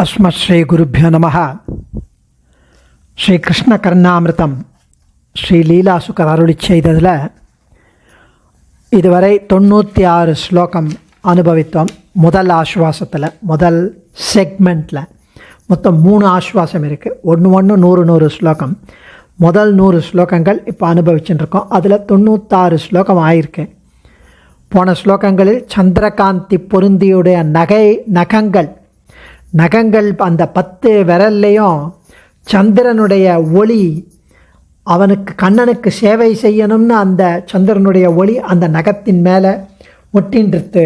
அஸ்மத் ஸ்ரீ குருப்பியோ நமः. ஸ்ரீ கிருஷ்ண கர்ணாமிருதம் ஸ்ரீ லீலாசுகர் அருளி செய்ததில் இதுவரை 96 ஸ்லோகம் அனுபவித்தோம். முதல் ஆஸ்வாசத்தில், முதல் செக்மெண்ட்டில் மொத்தம் 3 ஆஸ்வாசம் இருக்குது. ஒன்று 100 ஸ்லோகம். முதல் 100 ஸ்லோகங்கள் இப்போ அனுபவிச்சுட்டு இருக்கோம். அதில் 96 ஸ்லோகம் ஆயிருக்கு. போன ஸ்லோகங்களில் சந்திரகாந்தி பொருந்தியுடைய நகங்கள் அந்த 10 விரல்லையும் சந்திரனுடைய ஒளி, அவனுக்கு கண்ணனுக்கு சேவை செய்யணும்னு அந்த சந்திரனுடைய ஒளி அந்த நகத்தின் மேலே ஒட்டின்றது.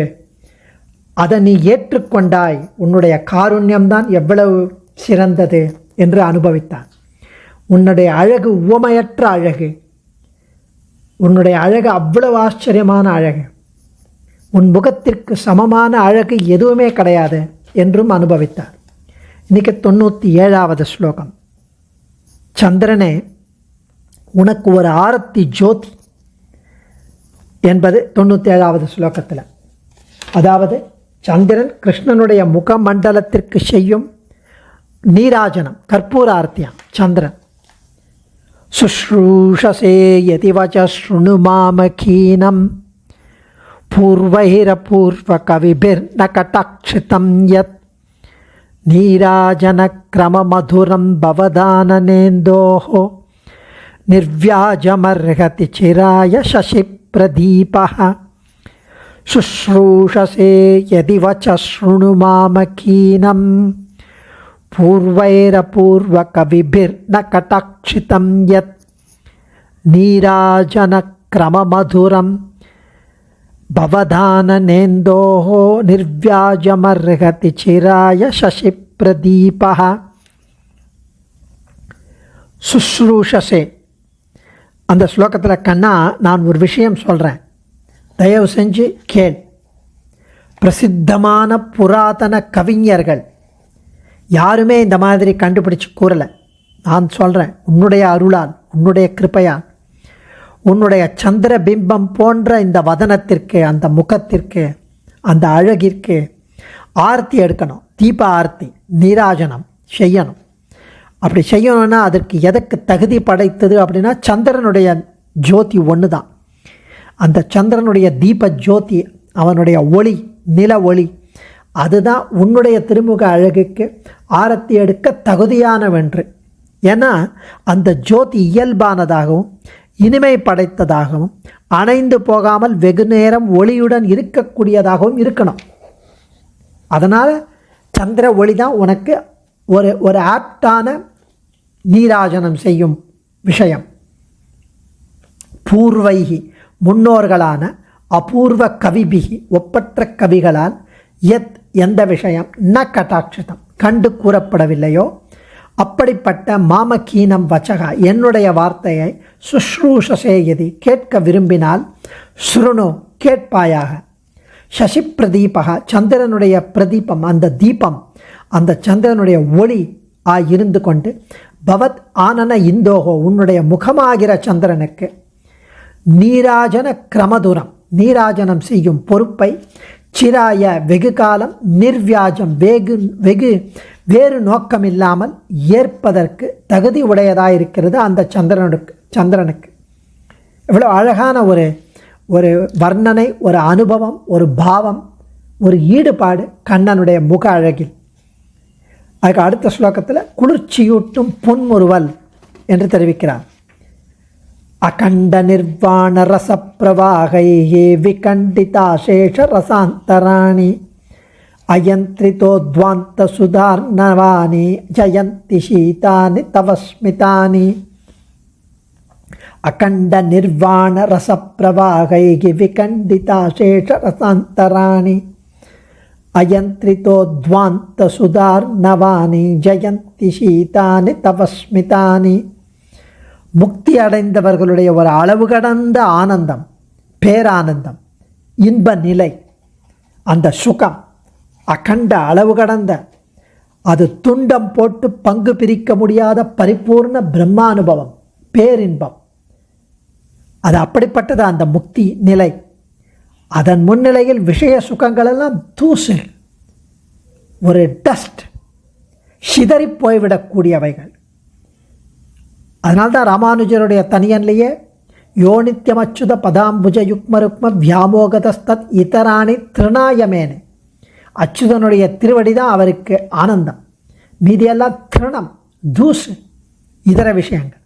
அதை நீ ஏற்றுக்கொண்டாய், உன்னுடைய காருண்யம்தான் எவ்வளவு சிறந்தது என்று அனுபவித்தான். உன்னுடைய அழகு உவமையற்ற அழகு, உன்னுடைய அழகு அவ்வளவு ஆச்சரியமான அழகு, உன் முகத்திற்கு சமமான அழகு எதுவுமே கிடையாது என்றும் அனுபவித்தார். இன்றைக்கி 97வது ஸ்லோகம். சந்திரனே, உனக்கு ஒரு ஆரத்தி ஜோதி என்பது 97வது ஸ்லோகத்தில். அதாவது சந்திரன் கிருஷ்ணனுடைய முகமண்டலத்திற்கு செய்யும் நீராஜனம், கற்பூர ஆரத்தியாம் சந்திரன். சுஷ்ரூஷசே யதிவச ஸ்ருணு மாமகீனம் பூர்வைரபூர்வ கவிபிர்ன கடாட்சிதம் யத் நீராஜன கிரம மதுரம் பவதானனேந்தோஹோ நிர்வ்யாஜமர்ஹதி சிராய சசி பிரதீபஹ. சுஷ்ரூஷசே யதிவச ஸ்ருணு மாமகீனம் பூர்வைரபூர்வ கவிபிர்ன கடாட்சிதம் யத் நீராஜன கிரம மதுரம் பவதானனேந்தோஹோ நிர்வ்யாஜமர்ஹதி சிராய சசி பிரதீபஹ. சுஷ்ரூஷசே, அந்த ஸ்லோகத்தில் கண்ணா நான் ஒரு விஷயம் சொல்கிறேன், தயவு செஞ்சு கேள். பிரசித்தமான புராதன கவிஞர்கள் யாருமே இந்த மாதிரி கண்டுபிடிச்சு கூறலை. நான் சொல்கிறேன், உன்னுடைய அருளால், உன்னுடைய கிருபையால், உன்னுடைய சந்திர பிம்பம் போன்ற இந்த வதனத்திற்கு, அந்த முகத்திற்கு, அந்த அழகிற்கு ஆர்த்தி எடுக்கணும். தீப ஆர்த்தி, நீராஜனம் செய்யணும். அப்படி செய்யணும்னா அதற்கு எதற்கு தகுதி படைத்தது அப்படின்னா சந்திரனுடைய ஜோதி ஒன்று தான். அந்த சந்திரனுடைய தீப ஜோதி, அவனுடைய ஒளி, நில ஒளி, அதுதான் உன்னுடைய திருமுக அழகுக்கு ஆரத்தி எடுக்க தகுதியானவென்று. ஏன்னா அந்த ஜோதி இயல்பானதாகவும் இனிமை படைத்ததாகவும் அணைந்து போகாமல் வெகு நேரம் ஒளியுடன் இருக்கக்கூடியதாகவும் இருக்கணும். அதனால் சந்திர ஒளி தான் உனக்கு ஒரு ஆப்டான நீராஜனம் செய்யும் விஷயம். பூர்வைகி, முன்னோர்களான, அபூர்வ கவிபிகி, ஒப்பற்ற கவிகளால், எத், எந்த விஷயம், ந கடாட்சிதம், கண்டு கூறப்படவில்லையோ அப்படிப்பட்ட மாமகீனம் வச்சகா, என்னுடைய வார்த்தையை, சுஷ்ரூஷசேயதி, கேட்க விரும்பினால், ஸ்ருணு, கேட்பாயாக, சசி பிரதீபகா, சந்திரனுடைய பிரதீபம், அந்த தீபம், அந்த சந்திரனுடைய ஒளி இருந்து கொண்டு, பவத் ஆனன இந்தோகோ, உன்னுடைய முகமாகிற சந்திரனுக்கு நீராஜன கிரமதுரம், நீராஜனம் செய்யும் பொறுப்பை, சிராய, வெகு காலம், நிர்வியாஜம், வேறு நோக்கமில்லாமல் ஏற்பதற்கு தகுதி உடையதாயிருக்கிறது அந்த சந்திரனுக்கு. எவ்வளோ அழகான ஒரு வர்ணனை, ஒரு அனுபவம், ஒரு பாவம், ஒரு ஈடுபாடு கண்ணனுடைய முக அழகில். அதுக்கு அடுத்த ஸ்லோகத்தில் குளிர்ச்சியூட்டும் பொன்முறுவல் என்று தெரிவிக்கிறார். அகண்ட நிர்வாண ரசப்பிரவாகையே விகண்டிதாசேஷ ரசாந்தராணி அயந்திரிதோத்வாந்த சுதார்ணவானி ஜயந்தி சீதானி தவஸ்மிதானி. அகண்ட நிர்வாண ரசப்பிரவாகைகி விகண்டிதாசேஷ ரசாந்தராணி அயந்திரிதோத்வாந்த சுதார்ணவானி ஜயந்தி சீதானி தவஸ்மிதானி. முக்தி அடைந்தவர்களுடைய ஒரு அளவு கடந்த ஆனந்தம், பேரானந்தம், இன்ப நிலை, அந்த சுகம் அகண்ட, அளவு கடந்த, அது துண்டம் போட்டு பங்கு பிரிக்க முடியாத பரிபூர்ண பிரம்மானுபவம், பேரின்பம். அது அப்படிப்பட்டது அந்த முக்தி நிலை. அதன் முன்னிலையில் விஷய சுகங்களெல்லாம் தூசு, ஒரு டஸ்ட், சிதறி போய்விடக்கூடியவைகள். அதனால்தான் ராமானுஜருடைய தனியன்லேயே யோனித்யமச்சுத பதாம்புஜ யுக்மருக்ம வியாமோகதஸ்தத் இதராணி திருநாயமேனே, அச்சுதனுடைய திருவடி தான் அவருக்கு ஆனந்தம், மீதியெல்லாம் திருணம் தூசு இதர விஷயங்கள்.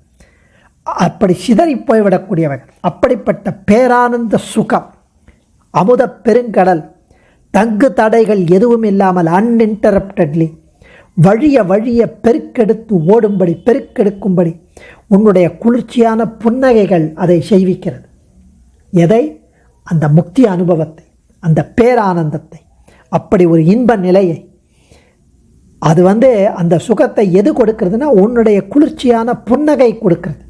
அப்படி சிதறி போய்விடக்கூடியவர்கள். அப்படிப்பட்ட பேரானந்த சுகம், அமுத பெருங்கடல், தங்கு தடைகள் எதுவும் இல்லாமல் அன்இன்டரப்டட்லி வழிய பெருக்கெடுத்து ஓடும்படி பெருக்கெடுக்கும்படி உன்னுடைய குளிர்ச்சியான புன்னகைகள் அதை செய்விக்கிறது. எதை? அந்த முக்தி அனுபவத்தை, அந்த பேரானந்தத்தை, அப்படி ஒரு இன்ப நிலையை. அது அந்த சுகத்தை எது கொடுக்கிறதுனா உன்னுடைய குளிர்ச்சியான புன்னகை கொடுக்கிறது.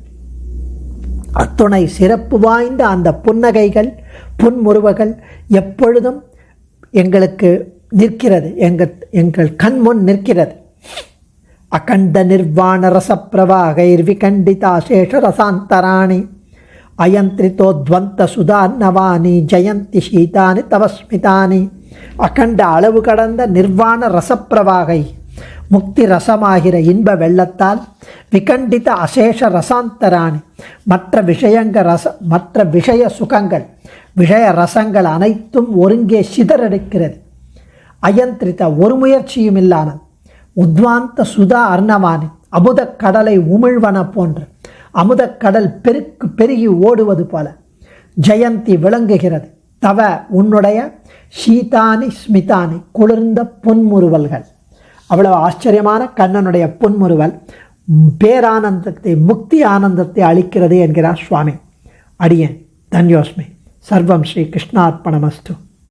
அத்துணை சிறப்பு வாய்ந்த அந்த புன்னகைகள் புன்முறுவல்கள் எப்பொழுதும் எங்களுக்கு நிற்கிறது, எங்கள் கண்முன் நிற்கிறது. அகண்ட நிர்வாண ரசப்பிரவாகைர் விகண்டிதா சேஷ ரசாந்தராணி அயந்திரிதோத்வந்த சுதார்ணவானி ஜெயந்தி சீதானி தவஸ்மிதானி. அகண்ட அளவு கடந்த நிர்வாண ரசப்பிரவாகை, முக்தி ரசமாகிற இன்ப வெள்ளத்தால், விகண்டித அசேஷ ரசாந்தராணி மற்ற விஷய சுகங்கள் விஷய ரசங்கள் அனைத்தும் ஒருங்கே சிதறடிக்கிறது. அயந்திரித ஒரு முயற்சியும் இல்லாமல், உத்வாந்த சுதா அர்ணவானி அமுதக் கடலை உமிழ்வன போன்று அமுதக்கடல் பெருகி ஓடுவது போல ஜெயந்தி விளங்குகிறது. தவ உன்னுடைய சீதானி ஸ்மிதானி குளிர்ந்த பொன்முறுவல்கள். அவ்வளவு ஆச்சரியமான கண்ணனுடைய பொன்முறுவல் பேரானந்தத்தை, முக்தி ஆனந்தத்தை அளிக்கிறது என்கிறார் சுவாமி. அடியேன் தன்யோஸ்மி. சர்வம் ஸ்ரீ கிருஷ்ணார்ப்பணமஸ்து.